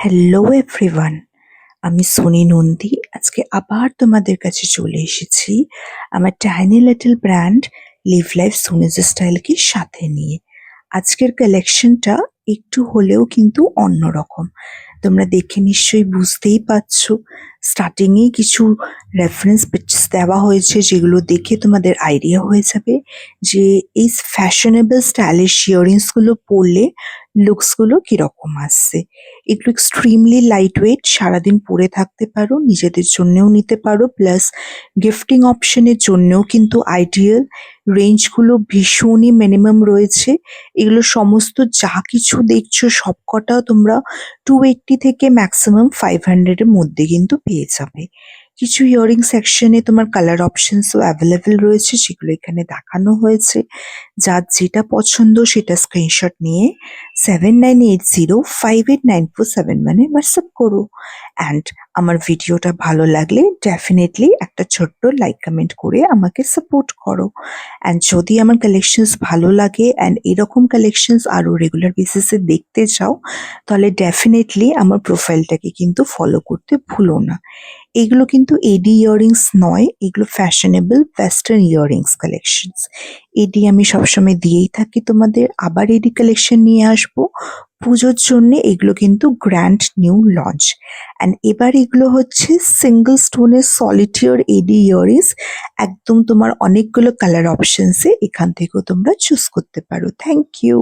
Hello everyone, আমি সোনি নন্দী। আজকে আবার তোমাদের কাছে চলে এসেছি আমার tiny little brand live life Soni's স্টাইলকে সাথে নিয়ে। আজকের কালেকশনটা একটু হলেও কিন্তু অন্যরকম। তোমরা দেখে নিশ্চয়ই বুঝতেই পারছো, স্টার্টিংয়েই কিছু রেফারেন্স পিকস দেওয়া হয়েছে যেগুলো দেখে তোমাদের আইডিয়া হয়ে যাবে যে এই ফ্যাশনেবল স্টাইলিশ ইয়াররিংসগুলো পরলে লুকসগুলো কীরকম আসছে। এগুলো এক্সট্রিমলি লাইট ওয়েট, সারাদিন পরে থাকতে পারো, নিজেদের জন্যেও নিতে পারো, প্লাস গিফটিং অপশনের জন্যও কিন্তু আইডিয়াল। রেঞ্জগুলো ভীষণই মিনিমাম রয়েছে। এগুলো সমস্ত যা কিছু দেখছো সবকটা তোমরা 280 থেকে ম্যাক্সিমাম 500 এর মধ্যে কিন্তু পেয়ে যাবে। কিছু ইয়াররিং সেকশনে তোমার কালার অপশনসও অ্যাভেলেবেল রয়েছে, যেগুলো এখানে দেখানো হয়েছে। যার যেটা পছন্দ সেটা স্ক্রিনশট নিয়ে 7980589471 হোয়াটসঅ্যাপ করো। অ্যান্ড আমার ভিডিওটা ভালো লাগলে ডেফিনেটলি একটা ছোট্ট লাইক কমেন্ট করে আমাকে সাপোর্ট করো। অ্যান্ড যদি আমার কালেকশনস ভালো লাগে অ্যান্ড এরকম কালেকশনস আরও রেগুলার বেসিসে দেখতে চাও, তাহলে ডেফিনেটলি আমার প্রোফাইলটাকে কিন্তু ফলো করতে ভুলো না। এগুলো কিন্তু এডি ইয়াররিংস নয়, এগুলো ফ্যাশনেবল ওয়েস্টার্ন ইয়াররিংস কালেকশনস। এডি আমি সবসময় দিয়েই থাকি তোমাদের, আবার এডি কালেকশন নিয়ে আসবো পুজোর জন্যে। এগুলো কিন্তু গ্র্যান্ড নিউ লঞ্চ। অ্যান্ড এবার এগুলো হচ্ছে সিঙ্গল স্টোনের সলিটিয়ার এডি ইয়াররিংস। একদম তোমার অনেকগুলো কালার অপশনসে এখান থেকেও তোমরা চুজ করতে পারো। Thank you.